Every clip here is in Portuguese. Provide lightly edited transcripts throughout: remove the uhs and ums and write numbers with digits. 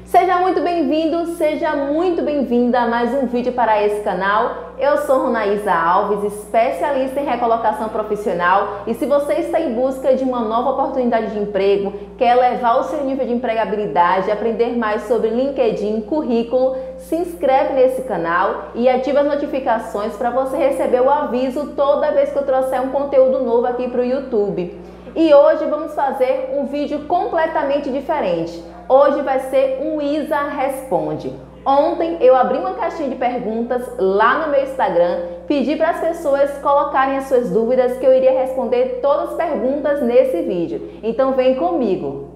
Seja muito bem-vindo, seja muito bem-vinda a mais um vídeo para esse canal. Eu sou Ronaísa Alves, especialista em recolocação profissional, e se você está em busca de uma nova oportunidade de emprego, quer elevar o seu nível de empregabilidade, aprender mais sobre LinkedIn, currículo, se inscreve nesse canal e ativa as notificações para você receber o aviso toda vez que eu trouxer um conteúdo novo aqui para o YouTube. E hoje vamos fazer um vídeo completamente diferente. Hoje vai ser um Isa Responde. Ontem eu abri uma caixinha de perguntas lá no meu Instagram, pedi para as pessoas colocarem as suas dúvidas que eu iria responder todas as perguntas nesse vídeo. Então vem comigo!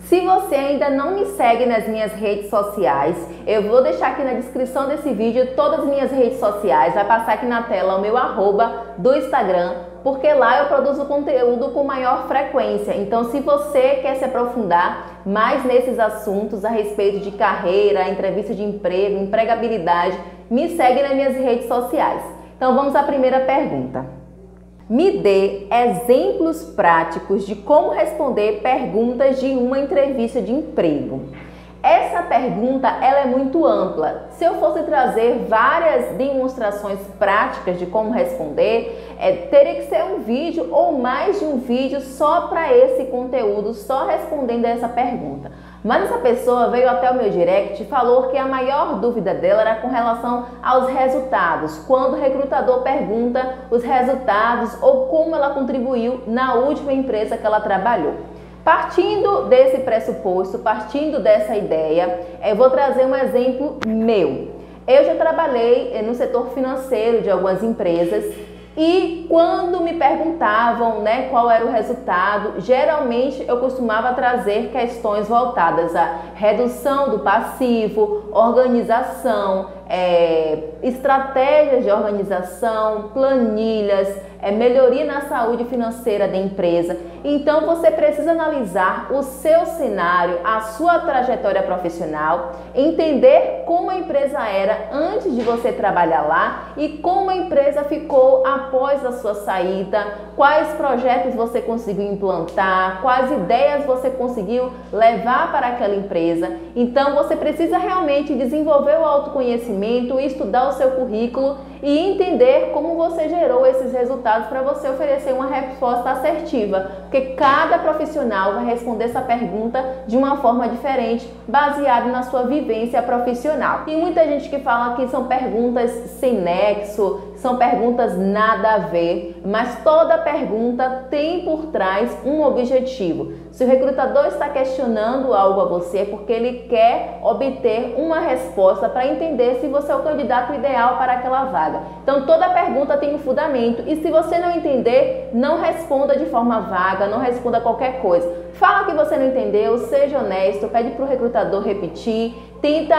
Se você ainda não me segue nas minhas redes sociais, eu vou deixar aqui na descrição desse vídeo todas as minhas redes sociais, vai passar aqui na tela o meu arroba do Instagram, porque lá eu produzo conteúdo com maior frequência. Então, se você quer se aprofundar mais nesses assuntos a respeito de carreira, entrevista de emprego, empregabilidade, me segue nas minhas redes sociais. Então, vamos à primeira pergunta. Me dê exemplos práticos de como responder perguntas de uma entrevista de emprego. Essa pergunta ela é muito ampla. Se eu fosse trazer várias demonstrações práticas de como responder, teria que ser um vídeo ou mais de um vídeo só para esse conteúdo, só respondendo essa pergunta. Mas essa pessoa veio até o meu direct e falou que a maior dúvida dela era com relação aos resultados, quando o recrutador pergunta os resultados ou como ela contribuiu na última empresa que ela trabalhou. Partindo desse pressuposto, partindo dessa ideia, eu vou trazer um exemplo meu. Eu já trabalhei no setor financeiro de algumas empresas e quando me perguntavam, qual era o resultado, geralmente eu costumava trazer questões voltadas à redução do passivo, organização, estratégias de organização, planilhas, melhoria na saúde financeira da empresa. Então você precisa analisar o seu cenário, a sua trajetória profissional, entender como a empresa era antes de você trabalhar lá e como a empresa ficou após a sua saída, quais projetos você conseguiu implantar, quais ideias você conseguiu levar para aquela empresa. Então você precisa realmente desenvolver o autoconhecimento, estudar o seu currículo e entender como você gerou esses resultados para você oferecer uma resposta assertiva, porque cada profissional vai responder essa pergunta de uma forma diferente, baseado na sua vivência profissional. Tem muita gente que fala que são perguntas sem nexo, são perguntas nada a ver, mas toda pergunta tem por trás um objetivo. Se o recrutador está questionando algo a você, é porque ele quer obter uma resposta para entender se você é o candidato ideal para aquela vaga. Então toda pergunta tem um fundamento e se você não entender, não responda de forma vaga, não responda qualquer coisa. Fala que você não entendeu, seja honesto, pede para o recrutador repetir, tenta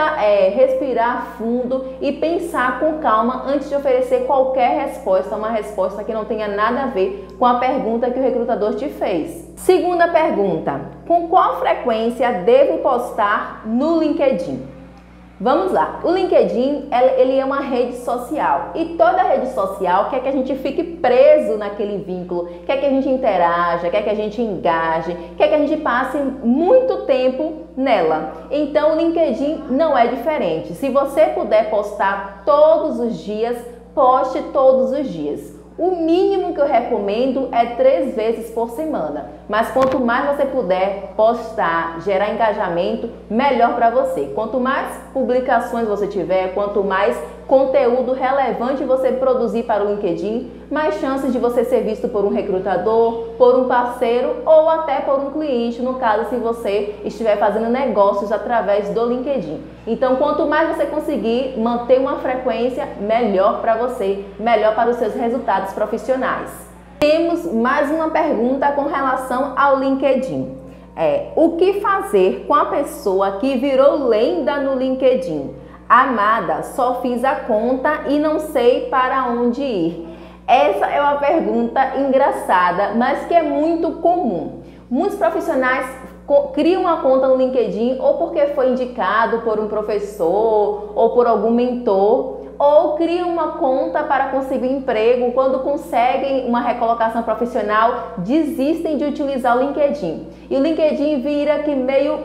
respirar fundo e pensar com calma antes de oferecer qualquer resposta, uma resposta que não tenha nada a ver com a pergunta que o recrutador te fez. Segunda pergunta, com qual frequência devo postar no LinkedIn? Vamos lá, o LinkedIn ele é uma rede social e toda rede social quer que a gente fique preso naquele vínculo, quer que a gente interaja, quer que a gente engaje, quer que a gente passe muito tempo nela. Então o LinkedIn não é diferente. Se você puder postar todos os dias, poste todos os dias. O mínimo que eu recomendo é 3 vezes por semana, mas quanto mais você puder postar, gerar engajamento, melhor para você. Quanto mais publicações você tiver, quanto mais conteúdo relevante você produzir para o LinkedIn, mais chances de você ser visto por um recrutador, por um parceiro ou até por um cliente, no caso se você estiver fazendo negócios através do LinkedIn. Então, quanto mais você conseguir manter uma frequência, melhor para você, melhor para os seus resultados profissionais. Temos mais uma pergunta com relação ao LinkedIn. O que fazer com a pessoa que virou lenda no LinkedIn? Amada, só fiz a conta e não sei para onde ir. Essa é uma pergunta engraçada, mas que é muito comum. Muitos profissionais criam uma conta no LinkedIn ou porque foi indicado por um professor ou por algum mentor, ou criam uma conta para conseguir um emprego, quando conseguem uma recolocação profissional, desistem de utilizar o LinkedIn. E o LinkedIn vira que meio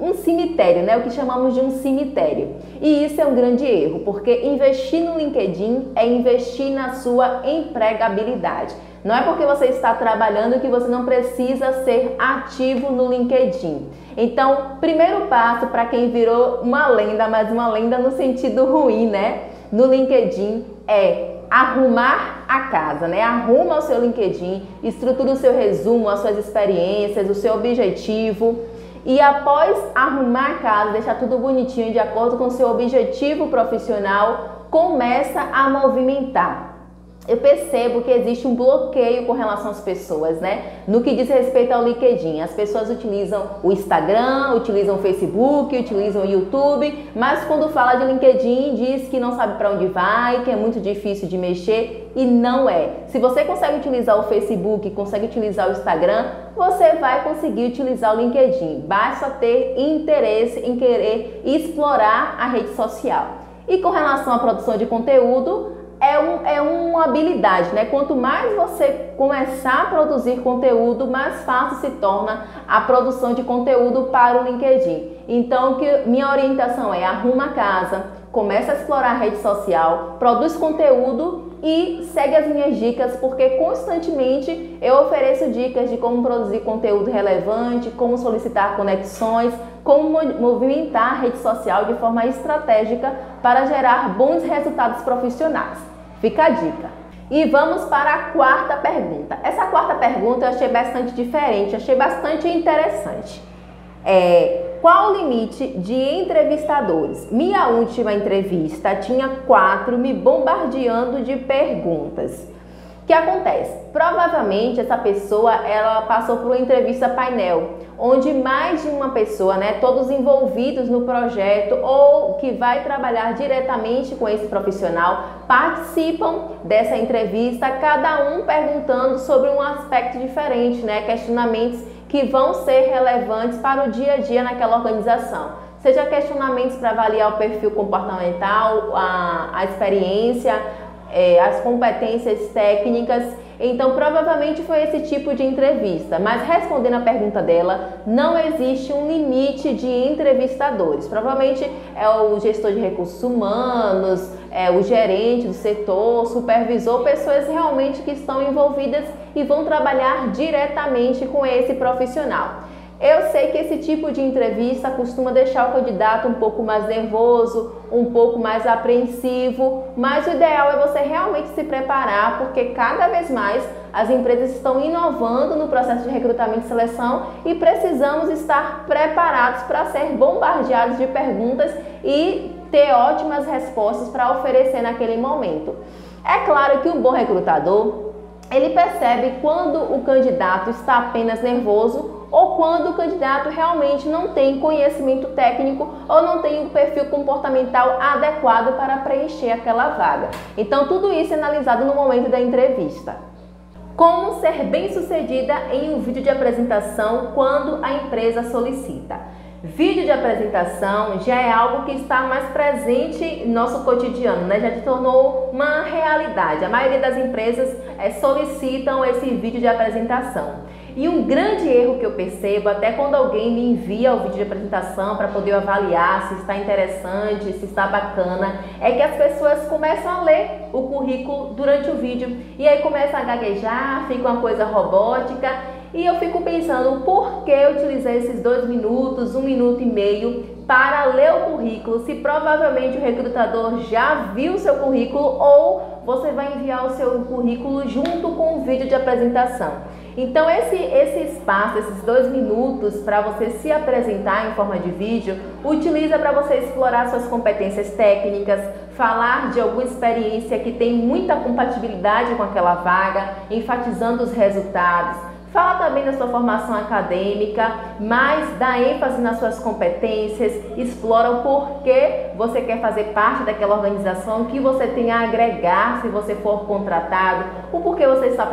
um cemitério, né? O que chamamos de um cemitério. E isso é um grande erro, porque investir no LinkedIn é investir na sua empregabilidade. Não é porque você está trabalhando que você não precisa ser ativo no LinkedIn. Então, primeiro passo para quem virou uma lenda, mas uma lenda no sentido ruim, né? No LinkedIn é arrumar a casa, né? Arruma o seu LinkedIn, estrutura o seu resumo, as suas experiências, o seu objetivo. E após arrumar a casa, deixar tudo bonitinho de acordo com o seu objetivo profissional, começa a movimentar. Eu percebo que existe um bloqueio com relação às pessoas, né? No que diz respeito ao LinkedIn. As pessoas utilizam o Instagram, utilizam o Facebook, utilizam o YouTube, mas quando fala de LinkedIn diz que não sabe para onde vai, que é muito difícil de mexer, e não é. Se você consegue utilizar o Facebook, consegue utilizar o Instagram, você vai conseguir utilizar o LinkedIn. Basta ter interesse em querer explorar a rede social. E com relação à produção de conteúdo, é uma habilidade, né? Quanto mais você começar a produzir conteúdo, mais fácil se torna a produção de conteúdo para o LinkedIn. Então, minha orientação é: arruma a casa, começa a explorar a rede social, produz conteúdo e segue as minhas dicas, porque constantemente eu ofereço dicas de como produzir conteúdo relevante, como solicitar conexões, como movimentar a rede social de forma estratégica para gerar bons resultados profissionais. Fica a dica. E vamos para a quarta pergunta. Essa quarta pergunta eu achei bastante diferente, achei bastante interessante. Qual o limite de entrevistadores? Minha última entrevista tinha 4 me bombardeando de perguntas. O que acontece? Provavelmente essa pessoa ela passou por uma entrevista painel, onde mais de uma pessoa, né, todos envolvidos no projeto ou que vai trabalhar diretamente com esse profissional, participam dessa entrevista, cada um perguntando sobre um aspecto diferente, né, questionamentos que vão ser relevantes para o dia a dia naquela organização. Seja questionamentos para avaliar o perfil comportamental, a experiência, as competências técnicas. Então, provavelmente foi esse tipo de entrevista. Mas respondendo a pergunta dela, não existe um limite de entrevistadores. Provavelmente é o gestor de recursos humanos, o gerente do setor, supervisor, pessoas realmente que estão envolvidas e vão trabalhar diretamente com esse profissional. Eu sei que esse tipo de entrevista costuma deixar o candidato um pouco mais nervoso, um pouco mais apreensivo, mas o ideal é você realmente se preparar, porque cada vez mais as empresas estão inovando no processo de recrutamento e seleção e precisamos estar preparados para ser bombardeados de perguntas e ter ótimas respostas para oferecer naquele momento. É claro que um bom recrutador, ele percebe quando o candidato está apenas nervoso ou quando o candidato realmente não tem conhecimento técnico ou não tem um perfil comportamental adequado para preencher aquela vaga. Então, tudo isso é analisado no momento da entrevista. Como ser bem-sucedida em um vídeo de apresentação quando a empresa solicita? Vídeo de apresentação já é algo que está mais presente no nosso cotidiano, né? Já se tornou uma realidade. A maioria das empresas solicitam esse vídeo de apresentação. E um grande erro que eu percebo, até quando alguém me envia o vídeo de apresentação para poder avaliar se está interessante, se está bacana, é que as pessoas começam a ler o currículo durante o vídeo e aí começam a gaguejar, fica uma coisa robótica. E eu fico pensando, por que eu utilizei esses 2 minutos, 1 minuto e meio para ler o currículo, se provavelmente o recrutador já viu o seu currículo ou você vai enviar o seu currículo junto com o vídeo de apresentação. Então esse espaço, esses 2 minutos para você se apresentar em forma de vídeo, utiliza para você explorar suas competências técnicas, falar de alguma experiência que tem muita compatibilidade com aquela vaga, enfatizando os resultados, Fala também da sua formação acadêmica, mas dá ênfase nas suas competências, explora o porquê você quer fazer parte daquela organização, o que você tem a agregar se você for contratado, o porquê você está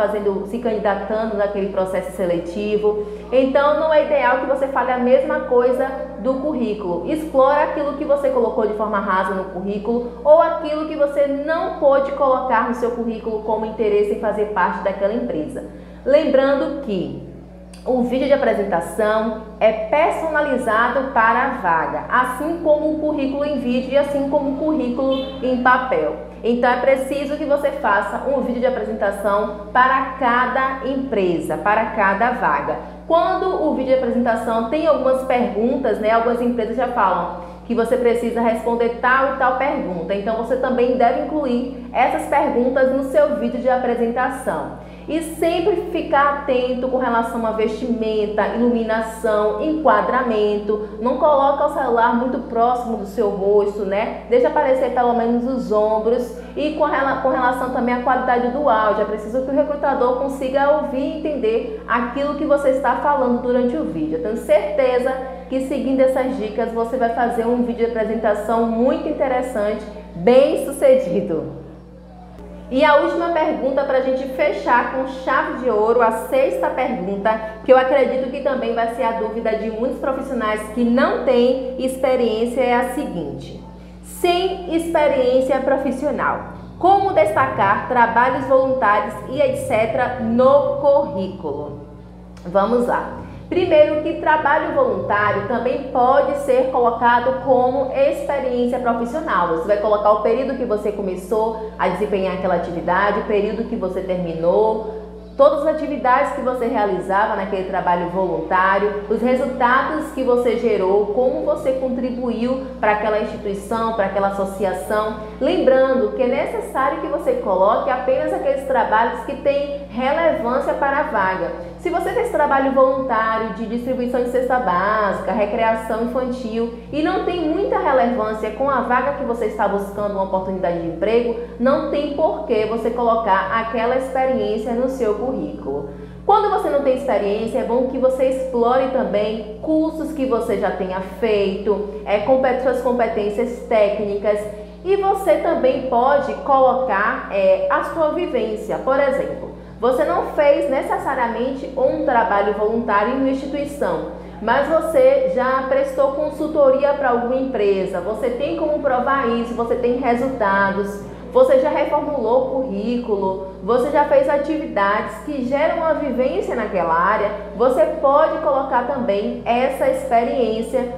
se candidatando naquele processo seletivo. Então não é ideal que você fale a mesma coisa do currículo. Explora aquilo que você colocou de forma rasa no currículo ou aquilo que você não pôde colocar no seu currículo como interesse em fazer parte daquela empresa. Lembrando que o vídeo de apresentação é personalizado para a vaga, assim como o currículo em vídeo e assim como o currículo em papel. Então é preciso que você faça um vídeo de apresentação para cada empresa, para cada vaga. Quando o vídeo de apresentação tem algumas perguntas, algumas empresas já falam que você precisa responder tal e tal pergunta. Então você também deve incluir essas perguntas no seu vídeo de apresentação. E sempre ficar atento com relação a vestimenta, iluminação, enquadramento. Não coloca o celular muito próximo do seu rosto, Deixa aparecer pelo menos os ombros. E com relação também à qualidade do áudio, é preciso que o recrutador consiga ouvir e entender aquilo que você está falando durante o vídeo. Eu tenho certeza que seguindo essas dicas você vai fazer um vídeo de apresentação muito interessante, bem sucedido. E a última pergunta para a gente fechar com chave de ouro, a sexta pergunta, que eu acredito que também vai ser a dúvida de muitos profissionais que não têm experiência, é a seguinte: sem experiência profissional, como destacar trabalhos voluntários e etc. no currículo? Vamos lá. Primeiro, que trabalho voluntário também pode ser colocado como experiência profissional. Você vai colocar o período que você começou a desempenhar aquela atividade, o período que você terminou, todas as atividades que você realizava naquele trabalho voluntário, os resultados que você gerou, como você contribuiu para aquela instituição, para aquela associação. Lembrando que é necessário que você coloque apenas aqueles trabalhos que têm relevância para a vaga. Se você fez trabalho voluntário de distribuição de cesta básica, recreação infantil e não tem muita relevância com a vaga que você está buscando uma oportunidade de emprego, não tem por que você colocar aquela experiência no seu currículo. Quando você não tem experiência, é bom que você explore também cursos que você já tenha feito, suas competências técnicas, e você também pode colocar a sua vivência. Por exemplo, você não fez necessariamente um trabalho voluntário em uma instituição, mas você já prestou consultoria para alguma empresa, você tem como provar isso, você tem resultados, você já reformulou o currículo, você já fez atividades que geram uma vivência naquela área, você pode colocar também essa experiência,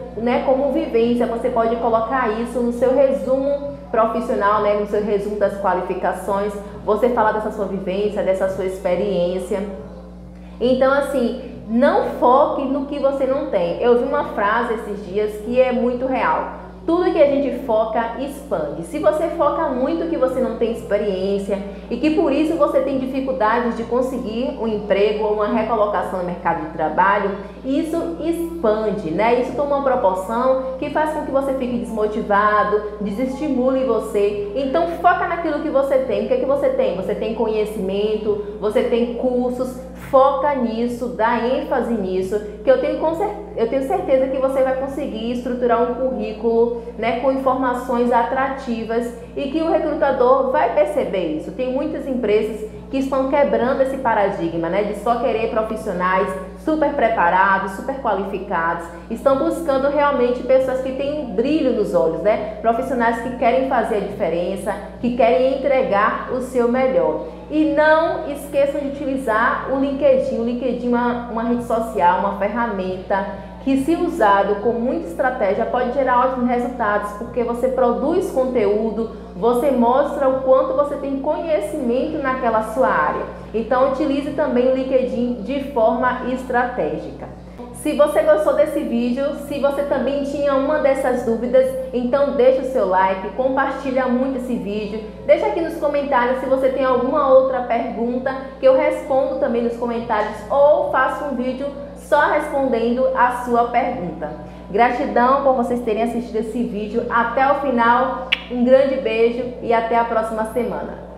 como vivência. Você pode colocar isso no seu resumo profissional, no seu resumo das qualificações, você fala dessa sua vivência, dessa sua experiência. Então, assim, não foque no que você não tem. Eu vi uma frase esses dias que é muito real: tudo que a gente foca expande. Se você foca muito que você não tem experiência e que por isso você tem dificuldades de conseguir um emprego ou uma recolocação no mercado de trabalho, isso expande, Isso toma uma proporção que faz com que você fique desmotivado, desestimule você. Então foca naquilo que você tem. O que é que você tem? Você tem conhecimento, você tem cursos. Foca nisso, dá ênfase nisso, que eu tenho certeza que você vai conseguir estruturar um currículo, com informações atrativas e que o recrutador vai perceber isso. Tem muitas empresas que estão quebrando esse paradigma, de só querer profissionais super preparados, super qualificados. Estão buscando realmente pessoas que têm um brilho nos olhos, Profissionais que querem fazer a diferença, que querem entregar o seu melhor. E não esqueçam de utilizar o LinkedIn. O LinkedIn é uma rede social, uma ferramenta que, se usado com muita estratégia, pode gerar ótimos resultados, porque você produz conteúdo, você mostra o quanto você tem conhecimento naquela sua área. Então utilize também o LinkedIn de forma estratégica. Se você gostou desse vídeo, se você também tinha uma dessas dúvidas, então deixa o seu like, compartilha muito esse vídeo, deixa aqui nos comentários se você tem alguma outra pergunta que eu respondo também nos comentários ou faço um vídeo só respondendo a sua pergunta. Gratidão por vocês terem assistido esse vídeo até o final, um grande beijo e até a próxima semana.